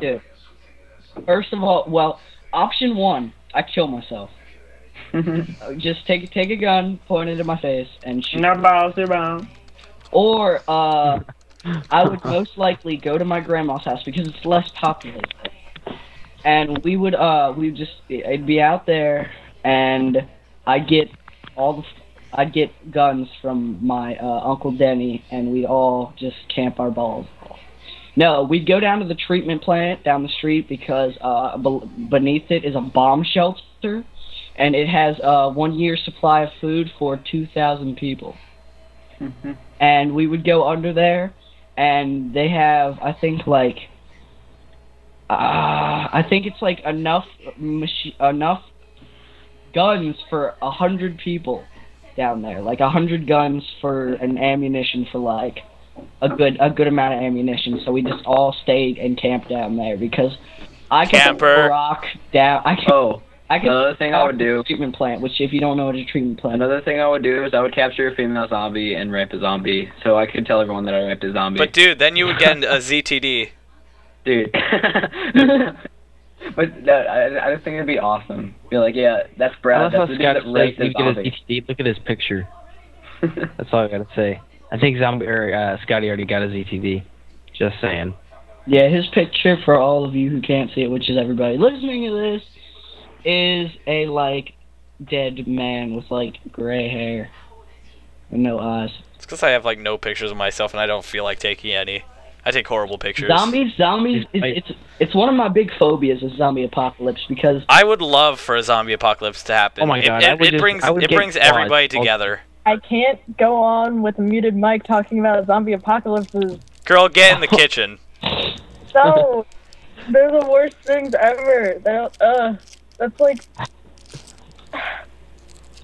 do? First of all, well, option one, I kill myself. Just take a gun, point it in my face, and shoot. No balls, no balls. Or I would most likely go to my grandma's house because it's less populated, and I'd be out there, and I'd get guns from my Uncle Denny, and we'd all just camp our balls. No, we'd go down to the treatment plant down the street because beneath it is a bomb shelter, and it has 1 year's supply of food for 2,000 people. And we would go under there, and they have, I think it's like enough guns for 100 people down there, like 100 guns for an ammunition for like a good amount of ammunition. So we just all stayed and camped down there because I can rock down. Another thing I would do, treatment plant, which if you don't know what a treatment plant. Another thing I would do is I would capture a female zombie and rape a zombie, so I could tell everyone that I raped a zombie. But dude, then you would get a ZTD. Dude. But I just think it'd be awesome. Be like, yeah, that's Brad. That's the dude that raped the zombie. Look at his picture. That's all I gotta say. I think Scotty already got his ETV. Just saying. Yeah, his picture, for all of you who can't see it, which is everybody listening to this, is a, like, dead man with, like, gray hair and no eyes. It's because I have, like, no pictures of myself and I don't feel like taking any. I take horrible pictures. Zombies, it's one of my big phobias is zombie apocalypse because... I would love for a zombie apocalypse to happen. Oh my god, it brings everybody together. I can't go on with a muted mic talking about zombie apocalypses. Girl, get in the kitchen. No, they're the worst things ever. That's like...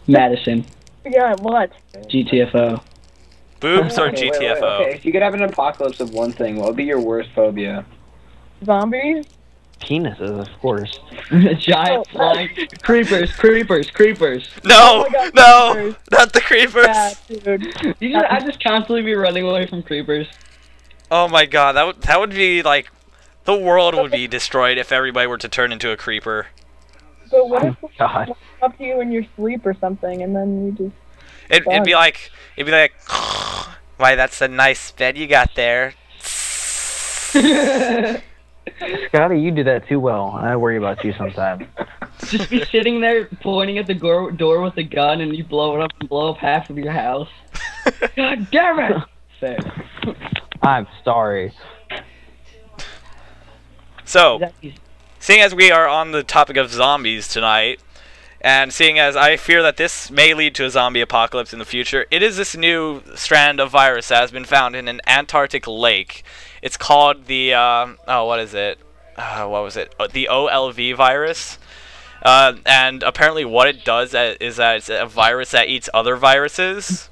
Madison. Yeah, what? GTFO. Boobs or GTFO? Okay, if you could have an apocalypse of one thing, what would be your worst phobia? Zombies? Penises, of course. Giant flying... Creepers. No! Oh my God, no! creepers. Not the creepers! Yeah, dude. I just constantly be running away from creepers. Oh my god, that would be like... The world would be destroyed if everybody were to turn into a creeper. But what if Oh, God. walk up to you in your sleep or something, and then you just... It'd be like, why, that's a nice bed you got there. Scotty, you do that too well. I worry about you sometimes. Just be sitting there pointing at the door with a gun and you blow it up and blow up half of your house. God damn it! Fair. I'm sorry. So, seeing as we are on the topic of zombies tonight, and seeing as I fear that this may lead to a zombie apocalypse in the future, it is this new strand of virus that has been found in an Antarctic lake. It's called the, what is it? What was it? The OLV virus. And apparently what it does is that it's a virus that eats other viruses.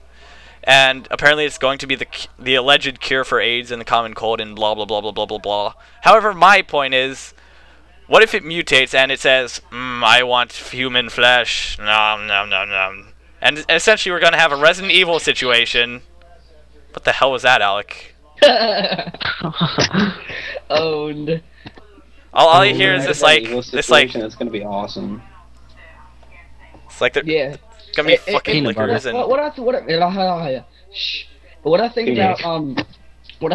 And apparently it's going to be the alleged cure for AIDS and the common cold and blah, blah, blah, blah, blah, blah, blah. However, my point is, what if it mutates and it says, I want human flesh, nom, nom, nom, nom. And essentially we're going to have a Resident Evil situation. What the hell was that, Alec? Owned. All you hear is this like, That's gonna be awesome. It's like yeah, it's gonna be fucking liquors and. What I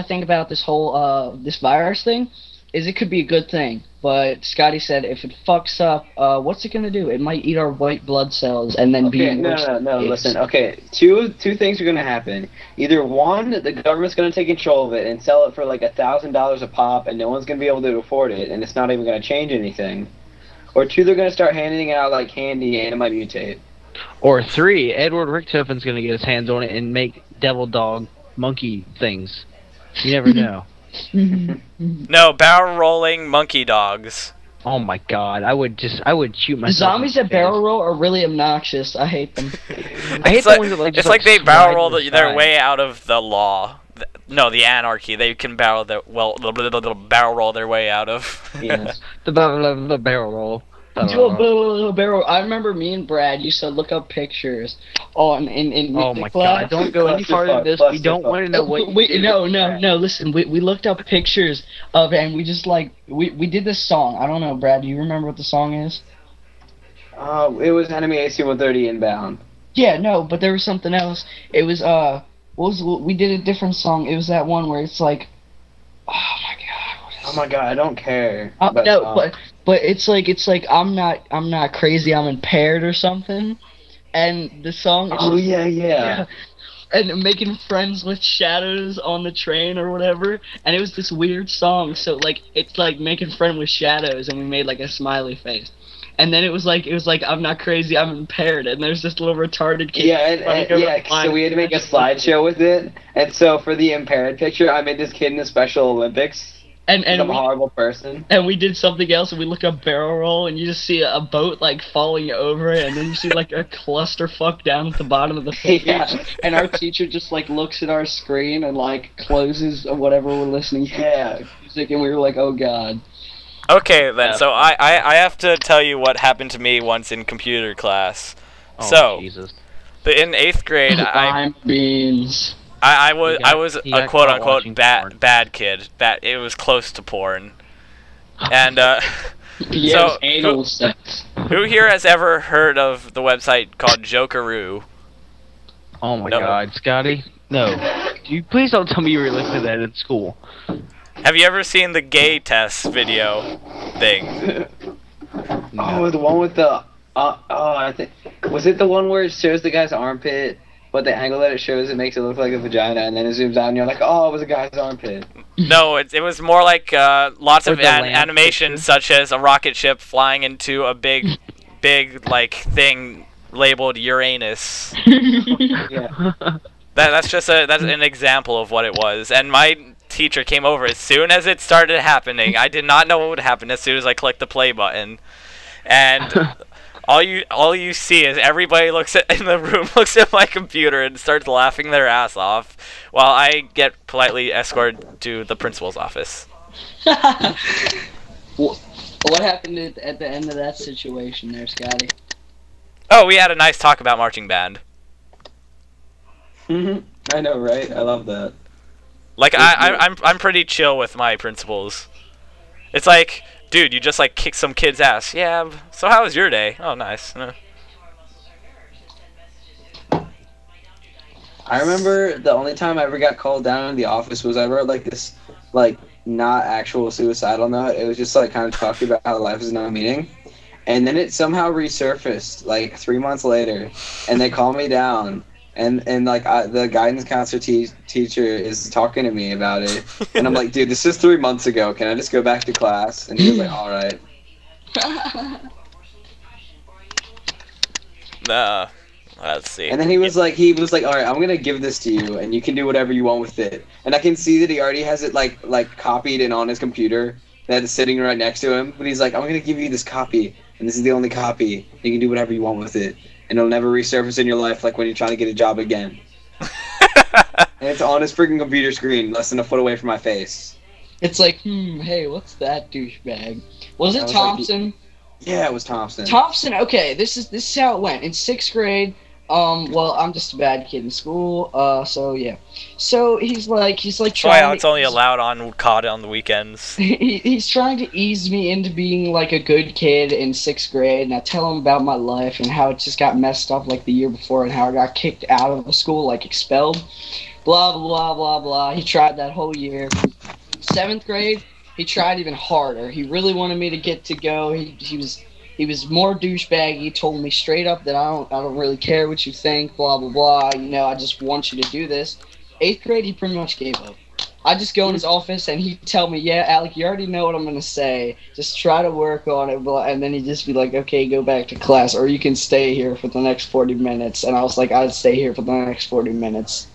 think about this whole this virus thing is it could be a good thing, but Scotty said if it fucks up, what's it gonna do? It might eat our white blood cells and then be worse. No, listen, okay, two things are gonna happen. Either one, the government's gonna take control of it and sell it for like $1,000 a pop and no one's gonna be able to afford it and it's not even gonna change anything. Or two, they're gonna start handing it out like candy and it might mutate. Or three, Edward Richthofen's gonna get his hands on it and make devil dog monkey things. You never know. No, barrel rolling monkey dogs. Oh my god, I would shoot myself. The zombies that barrel roll are really obnoxious. I hate them. I hate the ones that like it's like they barrel roll their way out of the law. No, the anarchy. They can barrel roll their way out of. Yes. the barrel roll. Do a little barrel. I remember me and Brad used to look up pictures in Oh my class. god! Don't go any farther than this. We don't want to know what. No. Listen, we looked up pictures of it, and we just like we did this song. I don't know, Brad. Do you remember what the song is? It was Enemy AC-130 inbound. Yeah, no, but there was something else. It was we did a different song. It was that one where it's like, oh my god, I don't care. But it's like I'm not crazy, I'm impaired or something. And the song is yeah. And making friends with shadows on the train or whatever. And it was this weird song, so like it's like making friends with shadows, and we made like a smiley face. And then it was like I'm not crazy, I'm impaired, and there's this little retarded kid. So we had to make a slideshow with it, and so for the impaired picture, I made this kid in the Special Olympics. And I'm a horrible person. And we did something else, and we look up barrel roll, and you just see a boat like falling over, and then you see like a clusterfuck down at the bottom of the picture. Yeah. And our teacher just like looks at our screen and like closes whatever we're listening to. Yeah. Music, and we were like, oh god. Okay, then. So I have to tell you what happened to me once in computer class. Oh, Jesus. In 8th grade, beans. I was a quote unquote bad kid. It was close to porn. And yes, anal sex. Who here has ever heard of the website called Jokeroo? Oh my god, Scotty? No. Please don't tell me you were listening to that in school. Have you ever seen the gay test video thing? Oh, the one with the I think was it the one where it shows the guy's armpit, but the angle that it shows it makes it look like a vagina, and then it zooms out and you're like, oh, it was a guy's armpit. No, it was more like lots of animations, such as a rocket ship flying into a big like thing labeled Uranus. Yeah. That's an example of what it was, and my teacher came over as soon as it started happening. I did not know what would happen as soon as I clicked the play button, and all you see is everybody in the room looks at my computer and starts laughing their ass off, while I get politely escorted to the principal's office. What happened at the end of that situation there, Scotty? Oh, we had a nice talk about marching band. I know, right? I love that. Like I'm pretty chill with my principals. It's like, dude, you just like kicked some kid's ass. Yeah. So how was your day? Oh, nice. I remember the only time I ever got called down in the office was I wrote like this, like not actual suicidal note. It was just like kind of talking about how life is no meaning, and then it somehow resurfaced like 3 months later, and they called me down. And like the guidance counselor teacher is talking to me about it, and I'm like, dude, this is 3 months ago. Can I just go back to class? And he was like, all right. Let's see. And then he was like, all right, I'm gonna give this to you, and you can do whatever you want with it. And I can see that he already has it like copied and on his computer that is sitting right next to him. But he's like, I'm gonna give you this copy, and this is the only copy. You can do whatever you want with it. And it'll never resurface in your life like when you're trying to get a job again. And it's on his freaking computer screen, less than a foot away from my face. It's like, hey, what's that douchebag? Was it Thompson? Like, yeah, it was Thompson. Thompson, okay, this is how it went. In 6th grade, well, I'm just a bad kid in school, so yeah. So he's like trying. Wow, it's only allowed on COD on the weekends. He's trying to ease me into being like a good kid in 6th grade, and I tell him about my life and how it just got messed up like the year before, and how I got kicked out of the school, like expelled. Blah blah blah blah. He tried that whole year. 7th grade, he tried even harder. He really wanted me to get to go. He was more douchebag. He told me straight up that I don't really care what you think, blah blah blah. You know, I just want you to do this. 8th grade, he pretty much gave up. I just go in his office and he'd tell me, yeah, Alec, you already know what I'm gonna say. Just try to work on it, and then he'd just be like, okay, go back to class, or you can stay here for the next 40 minutes. And I was like, I'd stay here for the next 40 minutes.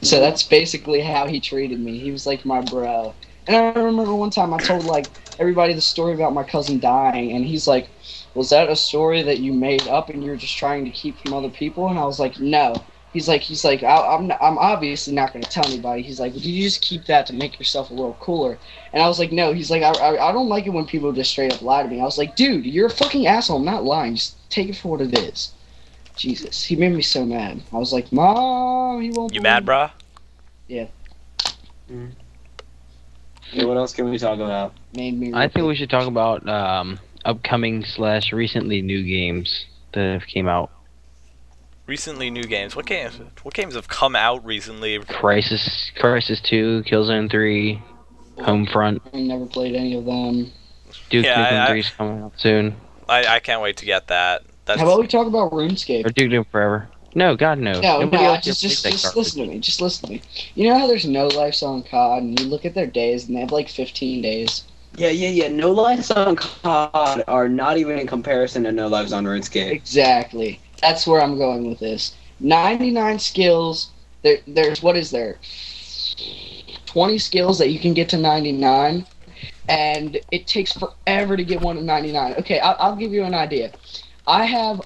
So that's basically how he treated me. He was like my bro. And I remember one time I told like everybody the story about my cousin dying, and he's like, was that a story that you made up and you were just trying to keep from other people? And I was like, no, He's like, I'm obviously not going to tell anybody. He's like, did you just keep that to make yourself a little cooler? And I was like, no. He's like, I don't like it when people just straight up lie to me. I was like, dude, you're a fucking asshole. I'm not lying. Just take it for what it is. Jesus, he made me so mad. I was like, Mom, he won't. You mad, brah? Yeah. Okay, what else can we talk about? Made me. I think we should talk about upcoming / recently new games that have came out. Recently new games. What games have come out recently? Crisis 2, Killzone 3, Homefront. I never played any of them. Duke Yeah, Nukem 3 is coming out soon. I can't wait to get that. How about we talk about RuneScape? Or Duke Nukem Forever. No, God, no. No, Nobody else just plays that garbage. listen to me. Just listen to me. You know how there's no lives on COD, and you look at their days, and they have like 15 days. Yeah. No lives on COD are not even in comparison to no lives on RuneScape. Exactly. That's where I'm going with this. 99 skills. There's what is there? 20 skills that you can get to 99, and it takes forever to get one to 99. Okay, I'll give you an idea. I have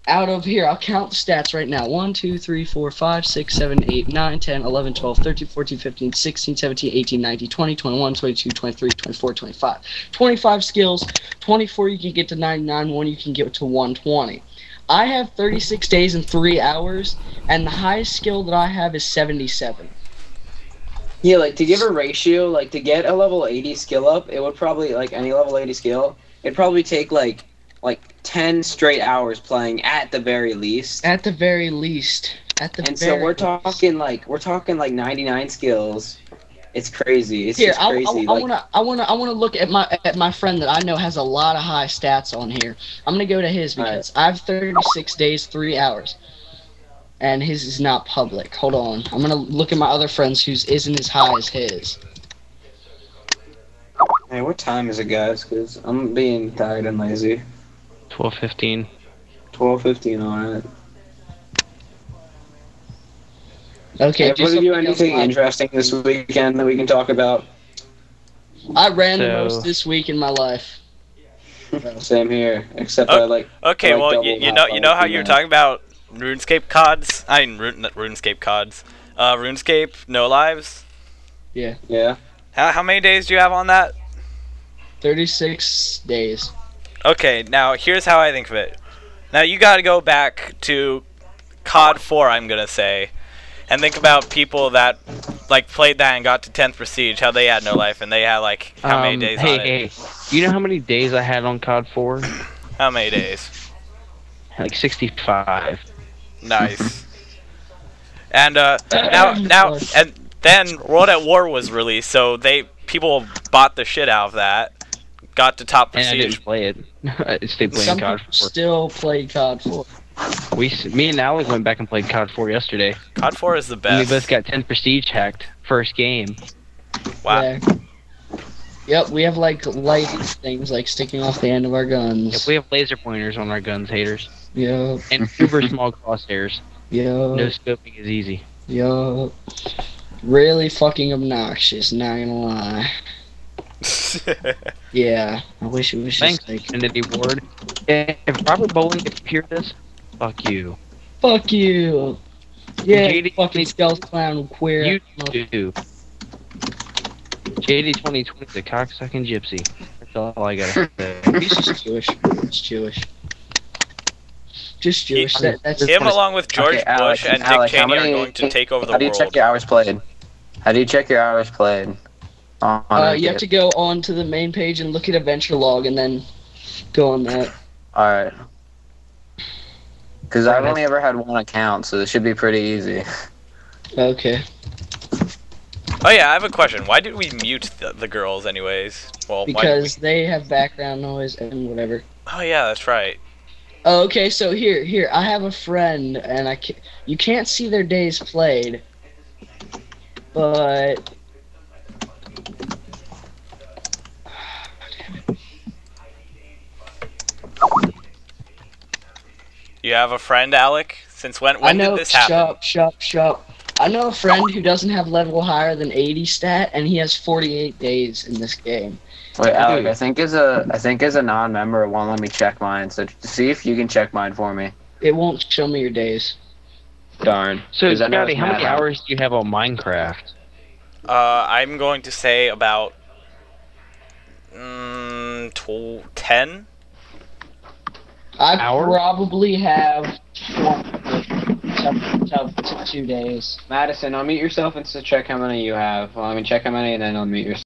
out of here, I'll count the stats right now. 1, 2, 3, 4, 5, 6, 7, 8, 9, 10, 11, 12, 13, 14, 15, 16, 17, 18, 19, 20, 21, 22, 23, 24, 25. 25 skills. 24 you can get to 99. 1 you can get to 120. I have 36 days and 3 hours, and the highest skill that I have is 77. Yeah, like to give a ratio, like to get a level 80 skill up, it would probably, like any level 80 skill, it'd probably take like 10 straight hours playing at the very least. At the very least. So we're talking like 99 skills. It's crazy. It's here, just crazy. I wanna look at my friend that I know has a lot of high stats on here. I'm gonna go to his because I have 36 days, 3 hours. And his is not public. Hold on. I'm gonna look at my other friends whose isn't as high as his. Hey, what time is it, guys? Because I'm being tired and lazy. 12:15. 12:15 on it. Okay, Have you anything interesting this weekend that we can talk about? I ran the most this week in my life. Same here, except I like. Okay, well, you know how you're talking about RuneScape CODs? I mean, RuneScape CODs. RuneScape no lives. Yeah. Yeah. How many days do you have on that? 36 days. Okay, now here's how I think of it. Now you got to go back to COD 4, I'm gonna say, and think about people that like played that and got to 10th Prestige, how they had no life, and they had like how many days on it? Hey, you know how many days I had on COD 4? How many days? Like 65. Nice. And now and then World at War was released, so people bought the shit out of that. Got to top Prestige. And I didn't play it. I stayed playing COD 4. Still play COD 4. Me and Alex went back and played COD 4 yesterday. COD 4 is the best. And we both got 10 Prestige hacked. First game. Wow. Yeah. Yep, we have like light things like sticking off the end of our guns. Yep, we have laser pointers on our guns, haters. Yep. And super small crosshairs. Yep. No scoping is easy. Yep. Really fucking obnoxious, not gonna lie. Yeah, I wish it was Thanks, just like... Infinity Ward. If Robert Bowling could hear this, fuck you. Fuck you! Yeah, JD fucking stealth clown queer. You too. JD 2020 is a cocksucking gypsy. That's all I gotta say. He's just Jewish. It's Jewish. Just Jewish. That's him along with George Bush and Dick Cheney are going to take over the world. How do you check your hours played? How do you check your hours played? You have to go on to the main page and look at Adventure Log and then go on that. Alright. Because I've only ever had one account, so this should be pretty easy. Okay. Oh yeah, I have a question. Why did we mute the girls anyways? Well, because they have background noise and whatever. Oh yeah, that's right. Oh, okay, so here, I have a friend, and you can't see their days played, but... You have a friend, Alec? Since when did this happen? Shut. I know a friend who doesn't have level higher than 80 stat, and he has 48 days in this game. Wait, Alec, I think as a non-member, it won't let me check mine. So see if you can check mine for me. It won't show me your days. Darn. So, 'Cause I know Scotty, it's how many mad hot. hours do you have on Minecraft? I'm going to say about 10. I Hour? probably have 2 days. Madison, unmute yourself and check how many you have. Well, I mean, check how many and then unmute yourself.